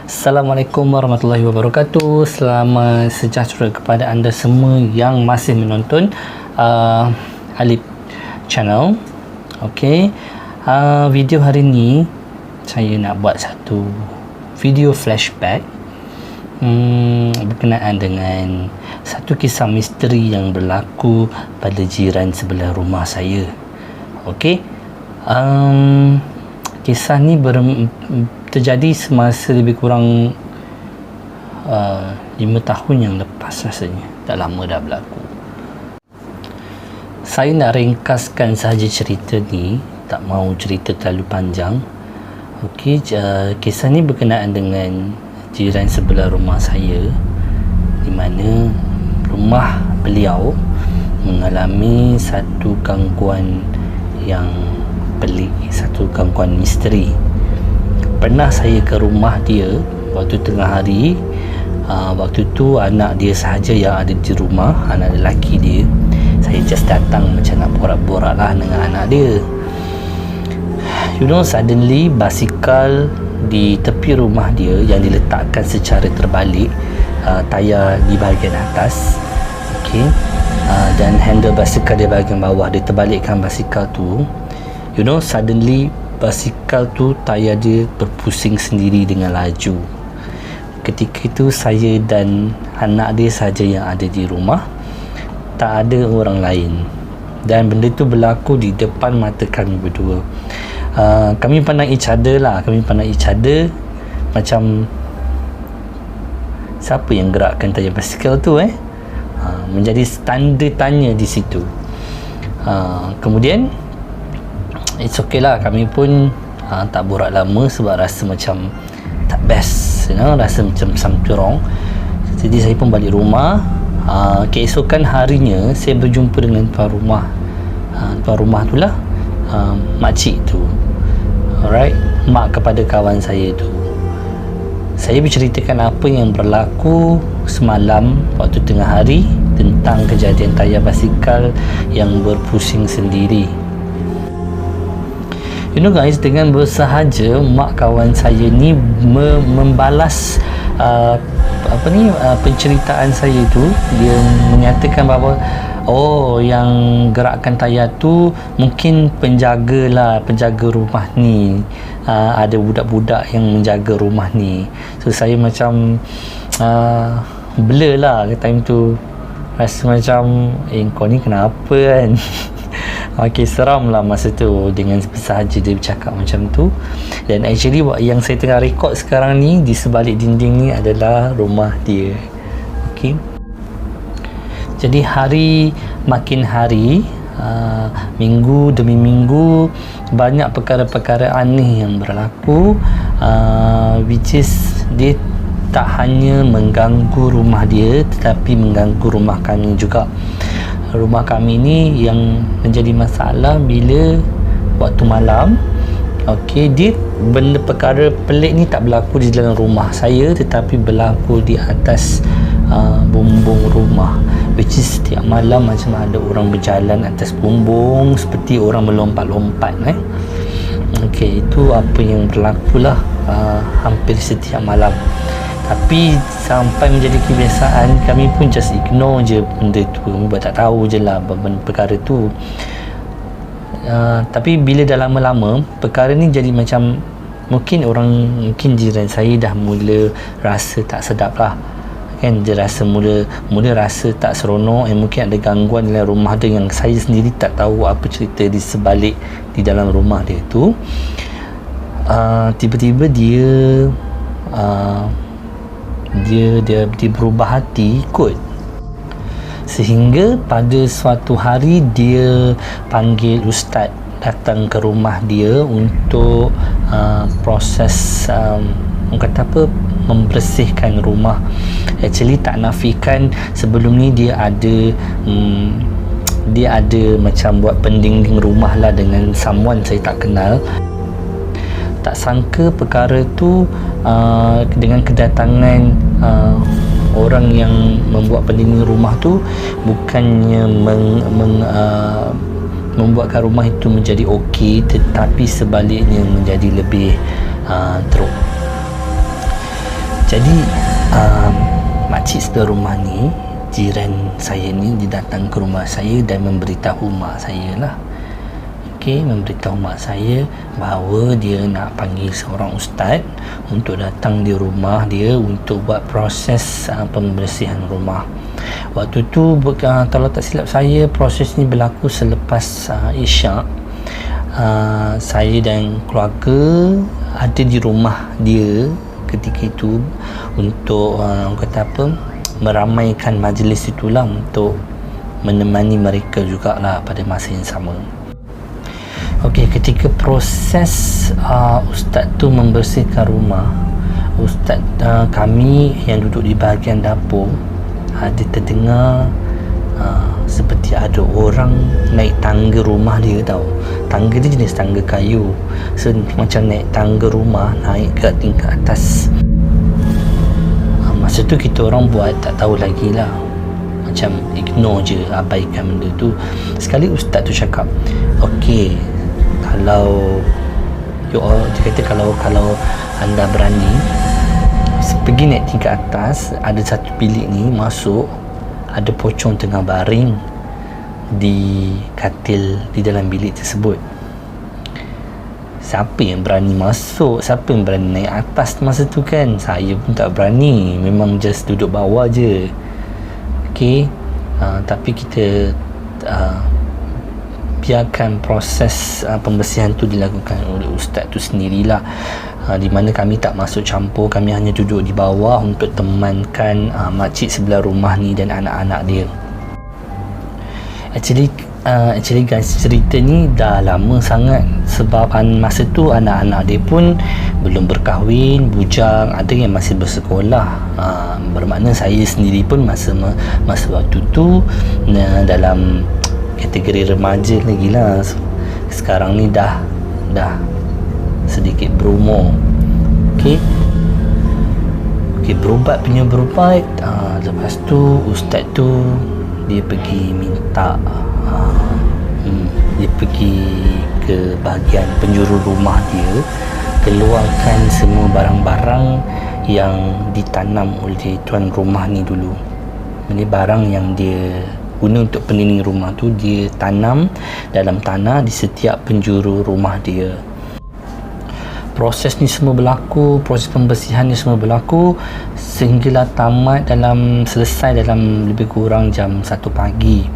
Assalamualaikum warahmatullahi wabarakatuh. Selamat sejahtera kepada anda semua yang masih menonton Alip Channel. Okey, video hari ni saya nak buat satu video flashback berkenaan dengan satu kisah misteri yang berlaku pada jiran sebelah rumah saya. Okey, kisah ni terjadi semasa lebih kurang 5 tahun yang lepas rasanya. Tak lama dah berlaku. Saya nak ringkaskan sahaja cerita ni, tak mau cerita terlalu panjang. Okey, kisah ni berkenaan dengan jiran sebelah rumah saya, di mana rumah beliau mengalami satu gangguan yang pelik, satu gangguan misteri. Pernah saya ke rumah dia waktu tengah hari. Waktu tu anak dia sahaja yang ada di rumah, anak lelaki dia. Saya just datang macam nak borak-borak lah dengan anak dia. Suddenly basikal di tepi rumah dia yang diletakkan secara terbalik, tayar di bahagian atas, okay, dan handle basikal di bahagian bawah. Dia terbalikkan basikal tu. Suddenly basikal tu tayar dia berpusing sendiri dengan laju. Ketika itu saya dan anak dia saja yang ada di rumah, tak ada orang lain, dan benda tu berlaku di depan mata kami berdua. Kami pandang each other lah, macam siapa yang gerakkan tayar basikal tu menjadi tanda tanya di situ. Kemudian it's okay lah, kami pun tak borak lama sebab rasa macam tak best, rasa macam something wrong. Jadi saya pun balik rumah. Keesokan harinya saya berjumpa dengan tuan rumah tu lah, makcik tu. Alright, mak kepada kawan saya tu. Saya berceritakan apa yang berlaku semalam waktu tengah hari tentang kejadian tayar basikal yang berpusing sendiri. Guys, dengan bersahaja mak kawan saya ni membalas penceritaan saya tu. Dia menyatakan bahawa yang gerakkan tayar tu mungkin penjaga rumah ni. Ada budak-budak yang menjaga rumah ni. So saya macam blur lah time tu. Rasa macam kau ni kenapa kan? Okey, seram lah masa tu dengan sahaja dia bercakap macam tu. Dan actually yang saya tengah rekod sekarang ni, di sebalik dinding ni adalah rumah dia. Okey, jadi hari makin hari, minggu demi minggu, banyak perkara-perkara aneh yang berlaku, which is dia tak hanya mengganggu rumah dia tetapi mengganggu rumah kami juga. Rumah kami ni yang menjadi masalah bila waktu malam. Okey, benda perkara pelik ni tak berlaku di dalam rumah saya tetapi berlaku di atas bumbung rumah, which is setiap malam macam ada orang berjalan atas bumbung seperti orang melompat-lompat. Okey, itu apa yang berlaku lah hampir setiap malam. Tapi sampai menjadi kebiasaan, kami pun just ignore je benda tu. Kami buat tak tahu je lah perkara tu. Tapi bila dah lama-lama, perkara ni jadi macam mungkin jiran saya dah mula rasa tak sedap lah kan. Dia rasa mula rasa tak seronok, mungkin ada gangguan dalam rumah dia yang saya sendiri tak tahu apa cerita di sebalik di dalam rumah dia tu. Tiba-tiba dia berubah hati ikut, sehingga pada suatu hari dia panggil ustaz datang ke rumah dia untuk proses membersihkan rumah. Actually tak nafikan sebelum ni dia ada macam buat pendinding rumah lah dengan someone saya tak kenal. Tak sangka perkara tu dengan kedatangan orang yang membuat pendinding rumah tu bukannya membuatkan rumah itu menjadi okey, tetapi sebaliknya menjadi lebih teruk. Jadi makcik sebelah rumah ni, jiran saya ni, dia datang ke rumah saya dan memberitahu mak saya lah. Memberitahu mak saya bahawa dia nak panggil seorang ustaz untuk datang di rumah dia untuk buat proses pembersihan rumah. Waktu tu kalau tak silap saya, proses ni berlaku selepas Isyak. Saya dan keluarga ada di rumah dia ketika itu untuk meramaikan majlis itulah, untuk menemani mereka jugalah pada masa yang sama. Ketika proses ustaz tu membersihkan rumah, ustaz kami yang duduk di bahagian dapur ada terdengar seperti ada orang naik tangga rumah dia tau. Tangga dia jenis tangga kayu, so macam naik tangga rumah, naik ke tingkat atas. Masa tu kita orang buat tak tahu lagi lah, macam ignore je, abaikan benda tu. Sekali ustaz tu cakap, kalau dia kata kalau anda berani pergi naik tingkat atas, ada satu bilik ni, masuk, ada pocong tengah baring di katil di dalam bilik tersebut. Siapa yang berani masuk, siapa yang berani naik atas masa tu kan? Saya pun tak berani, memang just duduk bawah je. Tapi kita biarkan proses pembersihan tu dilakukan oleh ustaz tu sendirilah, di mana kami tak masuk campur. Kami hanya duduk di bawah untuk temankan makcik sebelah rumah ni dan anak-anak dia. Actually guys, cerita ni dah lama sangat, sebab masa tu anak-anak dia pun belum berkahwin, bujang, ada yang masih bersekolah. Bermakna saya sendiri pun masa waktu tu dalam kategori remaja lagi lah. Sekarang ni dah sedikit berumur. Berubat. Lepas tu ustaz tu dia pergi minta dia pergi ke bahagian penjuru rumah dia, keluarkan semua barang-barang yang ditanam oleh tuan rumah ni dulu. Ini barang yang dia guna untuk pelindung rumah tu, dia tanam dalam tanah di setiap penjuru rumah dia. Proses ni semua berlaku, proses pembersihan ni semua berlaku sehinggalah selesai dalam lebih kurang jam 1 pagi.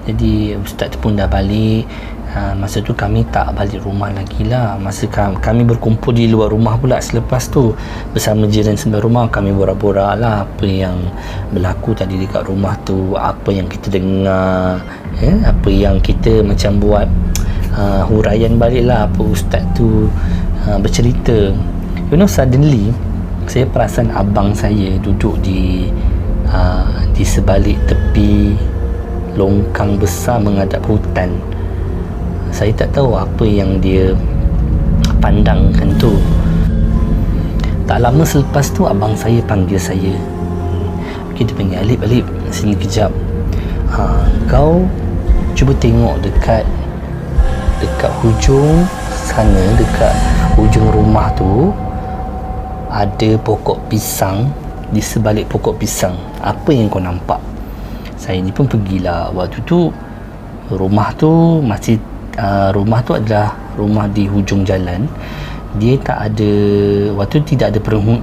Jadi ustaz tu pun dah balik. Masa tu kami tak balik rumah lagi lah. Masa kami berkumpul di luar rumah pula selepas tu bersama jiran sebelah rumah. Kami borak-borak lah apa yang berlaku tadi dekat rumah tu, apa yang kita dengar, apa yang kita macam buat huraian balik lah apa ustaz tu bercerita. Suddenly saya perasan abang saya duduk di sebalik tepi longkang besar menghadap hutan. Saya tak tahu apa yang dia pandangkan tu. Tak lama selepas tu abang saya panggil saya. Kita panggil, Alip, sini kejap. Kau cuba tengok dekat hujung sana, dekat hujung rumah tu ada pokok pisang. Di sebalik pokok pisang, apa yang kau nampak? Saya ni pun pergilah. Waktu tu rumah tu adalah rumah di hujung jalan. Dia tak ada, waktu tu tak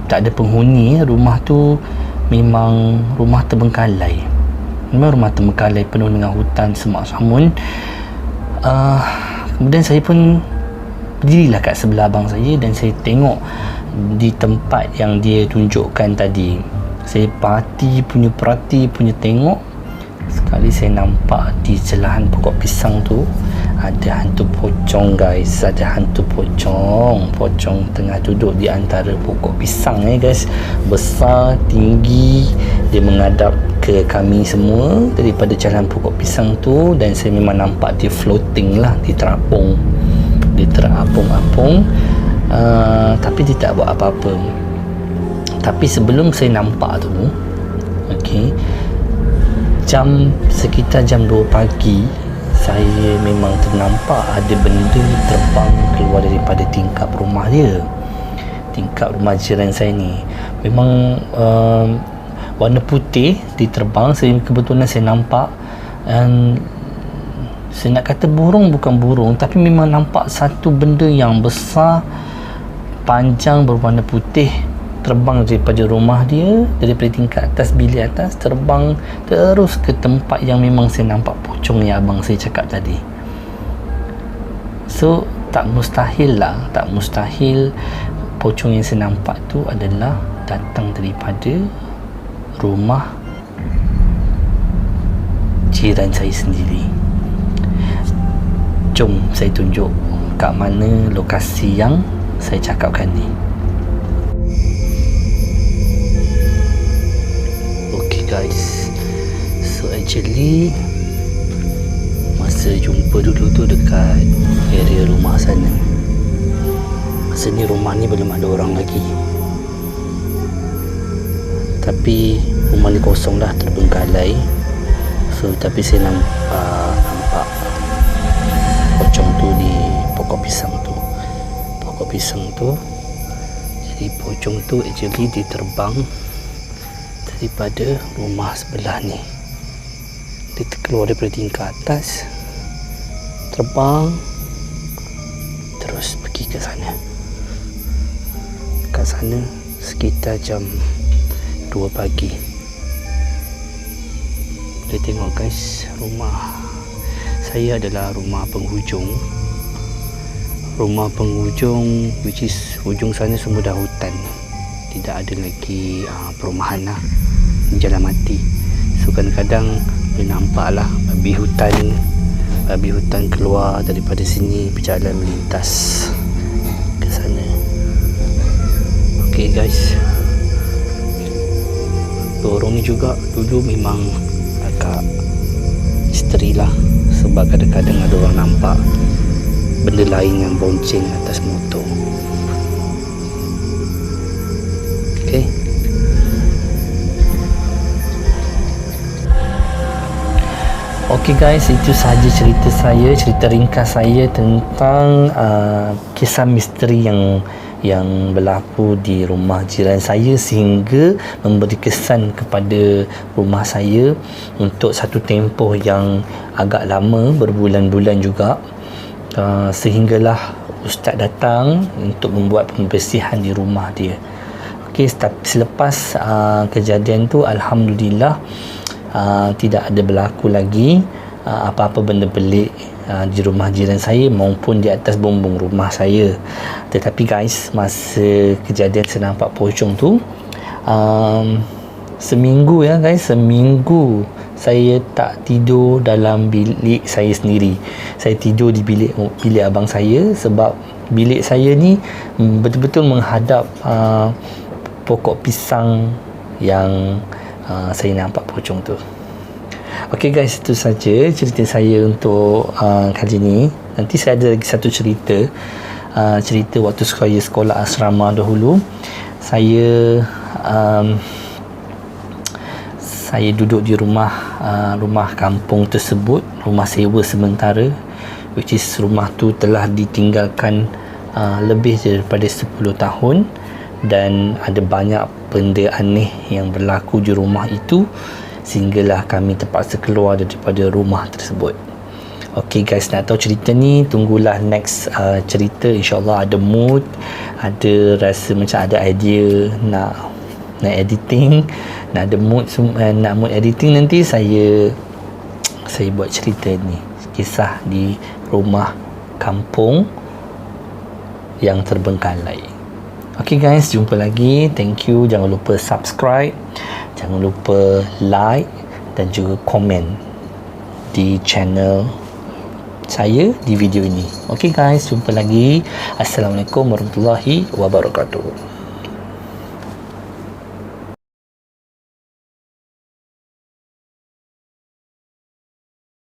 ada penghuni. Rumah tu memang rumah terbengkalai. Penuh dengan hutan, semak samun. Kemudian saya pun berdirilah kat sebelah abang saya dan saya tengok di tempat yang dia tunjukkan tadi. Saya perhati punya tengok. Sekali saya nampak di celahan pokok pisang tu ada hantu pocong guys. Ada hantu pocong tengah duduk di antara pokok pisang guys. Besar, tinggi. Dia menghadap ke kami semua daripada jalan pokok pisang tu. Dan saya memang nampak dia floating lah, dia terapung. Tapi dia tak buat apa-apa. Tapi sebelum saya nampak tu, sekitar jam 2 pagi, saya memang ternampak ada benda terbang keluar daripada tingkap rumah dia. tingkap rumah jiran saya ni memang warna putih diterbang. Kebetulan saya nampak, dan saya nak kata burung, bukan burung, tapi memang nampak satu benda yang besar, panjang, berwarna putih, terbang daripada rumah dia, daripada tingkat atas, bilik atas, terbang terus ke tempat yang memang saya nampak pocong yang abang saya cakap tadi. So tak mustahil pocong yang saya nampak tu adalah datang daripada rumah jiran saya sendiri. Jom saya tunjuk kat mana lokasi yang saya cakapkan ni. Okay guys, so actually masa jumpa dulu tu dekat area rumah sana. Masa ni rumah ni belum ada orang lagi, tapi rumah ni kosong dah, terbengkalai. So tapi saya nampak pocong tu di pokok pisang tu. Jadi pocong tu actually diterbang daripada rumah sebelah ni. Dia keluar daripada tingkat atas, terbang terus pergi ke sana. Kat sana sekitar jam 2 pagi. Boleh tengok guys, rumah saya adalah rumah penghujung, which is hujung sana semua dah hutan, tidak ada lagi perumahan lah, jalan mati. So kadang-kadang boleh nampak lah babi hutan keluar daripada sini, berjalan melintas ke sana. Okay guys, lorong ni juga dulu memang agak misteri lah, sebab kadang-kadang ada orang nampak benda lain yang bonceng atas motor. Okay, okay guys, itu sahaja cerita ringkas saya tentang kisah misteri yang berlaku di rumah jiran saya, sehingga memberi kesan kepada rumah saya untuk satu tempoh yang agak lama, berbulan-bulan juga, sehinggalah ustaz datang untuk membuat pembersihan di rumah dia. Okey, selepas kejadian tu alhamdulillah tidak ada berlaku lagi apa-apa benda pelik di rumah jiran saya maupun di atas bumbung rumah saya. Tetapi guys, masa kejadian saya nampak pocong tu, seminggu saya tak tidur dalam bilik saya sendiri. Saya tidur di bilik abang saya, sebab bilik saya ni betul-betul menghadap pokok pisang yang saya nampak pocong tu. Okey guys, itu saja cerita saya untuk kali ni. Nanti saya ada lagi satu cerita waktu saya sekolah asrama dahulu. Saya duduk di rumah kampung tersebut, rumah sewa sementara, which is rumah tu telah ditinggalkan lebih daripada 10 tahun, dan ada banyak benda aneh yang berlaku di rumah itu, sehinggalah kami terpaksa keluar daripada rumah tersebut. Okey guys, nak tahu cerita ni, tunggulah next cerita. InsyaAllah ada mood, ada rasa macam ada idea nak editing, nak ada mood, nak mood editing, nanti saya buat cerita ni, kisah di rumah kampung yang terbengkalai. Okey guys, jumpa lagi. Thank you. Jangan lupa subscribe, jangan lupa like dan juga komen di channel saya di video ini. Okey guys, jumpa lagi. Assalamualaikum warahmatullahi wabarakatuh.